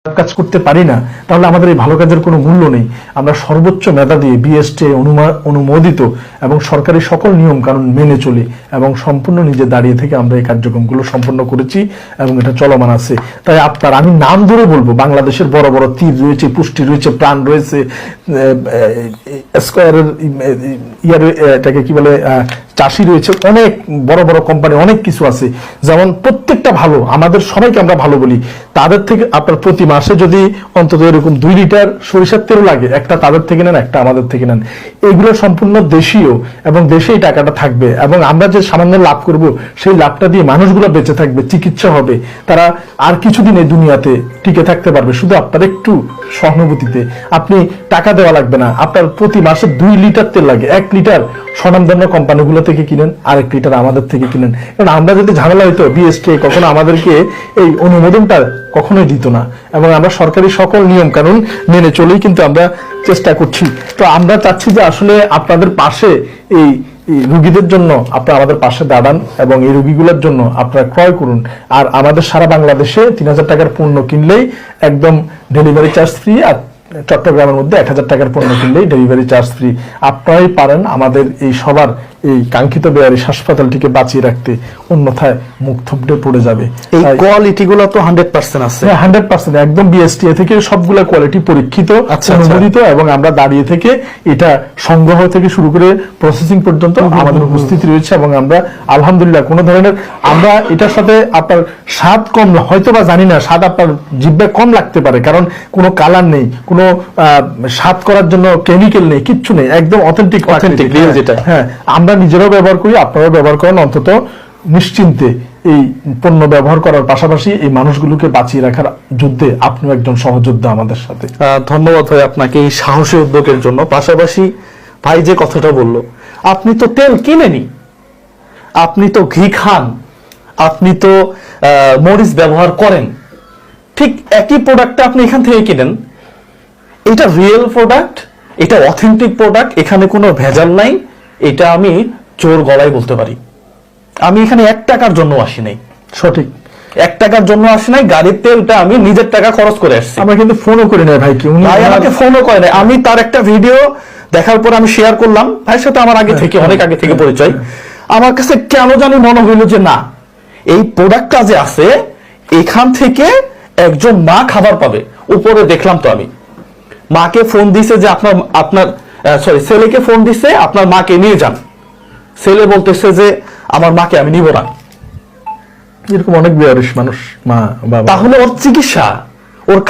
কাজ করতে পারি না, তাহলে আমাদের এই ভালো কাজের কোনো মূল্য নেই। আমরা সর্বোচ্চ মেধা দিয়ে বিএসটি অনুমোদিত এবং সরকারি সকল নিয়ম কানুন মেনে চলি এবং সম্পূর্ণ নিজে দাঁড়িয়ে থেকে আমরা এই কার্যক্রমগুলো সম্পন্ন করেছি এবং এটা চলমান আছে। তাই আমি নাম ধরে বলবো, বাংলাদেশের বড় বড় তীর রয়েছে, পুষ্টি রয়েছে, প্রাণ রয়েছে, স্কয়ারের এটাকে কি বলে চাষি রয়েছে, অনেক বড় বড় কোম্পানি, অনেক কিছু আছে। যেমন প্রত্যেকটা ভালো, আমাদের সবাইকে আমরা ভালো বলি, তাদের থেকে আপনার প্রতি মাসে যদি অন্তত এরকম 2 লিটার সরিষার তেল লাগে, একটা তাদের থেকে নেন, একটা আমাদের থেকে নেন। এগুলো সম্পূর্ণ দেশীয় এবং দেশেই টাকাটা থাকবে এবং আমরা যে সামান্য লাভ করব সেই লাভটা দিয়ে মানুষগুলো বেঁচে থাকবে, চিকিৎসা হবে, তারা আর কিছুদিন এই দুনিয়াতে টিকে থাকতে পারবে। শুধু আপনার একটু সহানুভূতিতে, আপনি টাকা দেওয়া লাগবে না, আপনার প্রতি মাসে 2 লিটার তেল লাগে, 1 লিটার স্বনামধন্য কোম্পানিগুলো থেকে কিনেন, আর 1 লিটার আমাদের থেকে কিনেন। কারণ আমরা যদি ঝামেলা হইতো, বিএসটি কখনো আমাদেরকে এই অনুমোদনটা কখনোই দিত না এবং আমরা সরকারি সকল নিয়ম কানুন মেনে চলেই কিন্তু আমরা চেষ্টা করছি। তো আমরা চাচ্ছি যে আসলে আপনাদের পাশে এই রোগীদের জন্য আপনারা আমাদের পাশে দাঁড়ান এবং এই রোগীগুলোর জন্য আপনারা ক্রয় করুন। আর আমাদের সারা বাংলাদেশে 3000 টাকার পণ্য কিনলেই একদম ডেলিভারি চার্জ ফ্রি, আর চট্টগ্রামের মধ্যে 1000 টাকার পণ্য কিনলেই ডেলিভারি চার্জ ফ্রি। আপনারাই পারেন আমাদের এই সবার এই কাঙ্ক্ষিত বেয়ারিশ হাসপাতালটিকে বাঁচিয়ে রাখতে, অন্যথায় মুখ থুবড়ে পড়ে যাবে। এই কোয়ালিটি গুলো তো 100% আছে। 100% একদম বিএসটিএ থেকে সবগুলা কোয়ালিটি পরীক্ষিত, অনুমোদিত এবং আমরা দাঁড়িয়ে থেকে এটা সংগ্রহ থেকে শুরু করে প্রসেসিং পর্যন্ত আমাদের উপস্থিতি রয়েছে এবং আমরা আলহামদুলিল্লাহ কোনো ধরনের, আমরা এটার সাথে আপনার স্বাদ কম, হয়তো বা জানি না, স্বাদ আপনার জিহ্বায় কম লাগতে পারে, কারণ কোনো কালার নেই, কোনো স্বাদ করার জন্য কেমিক্যাল নেই, কিচ্ছু নেই, একদম অথেন্টিক রিয়েল যেটা। হ্যাঁ, আমরা নিজেরাও ব্যবহার করি, আপনারাও ব্যবহার করেন, অন্তত নিশ্চিন্তে এই পণ্য ব্যবহার করার পাশাপাশি এই মানুষগুলোকে বাঁচিয়ে রাখার যুদ্ধে আপনিও একজন সহযোদ্ধা আমাদের সাথে। ধন্যবাদ ভাই আপনাকে এই সাহসী উদ্যোগের জন্য। পাশাপাশি ভাই যে কথাটা বললো, আপনি তো তেল কিনেনি, আপনি তো ঘি খান, আপনি তো মরিচ ব্যবহার করেন, ঠিক একই প্রোডাক্টটা আপনি এখান থেকে কিনেন। এটা রিয়েল প্রোডাক্ট, এটা অথেন্টিক প্রোডাক্ট, এখানে কোনো ভেজাল নাই, এটা আমি জোর গলায় বলতে পারি। আমি এখানে 1 টাকার জন্য আসি নাই, সঠিক 1 টাকার জন্য আসি নাই, গাড়ির তেলটা আমি নিজের টাকা খরচ করে আসছি। আমরা কিন্তু ফোনও করি না ভাই, কি উনি আমাকে ফোনও করে নাই। আমি তার একটা ভিডিও দেখার পর আমি শেয়ার করলাম, ভাইয়ের সাথে আমার আগে থেকে অনেক আগে থেকে পরিচয়। আমার কাছে কেন জানি মনে হইল যে না, এই প্রোডাক্টটা যে আছে এখান থেকে একজন মা খাবার পাবে। উপরে দেখলাম তো আমি, মাকে ফোন দিছে যে আপনার ছেলেকে ফোন দিছে, আপনার মাকে নিয়ে যান। ছেলে বলতেছে যে আমার মাকে আমি নিব না। এরকম অনেক বেয়ারিশ মানুষ, মা বাবা। তাহলে ওর চিকিৎসা, ওর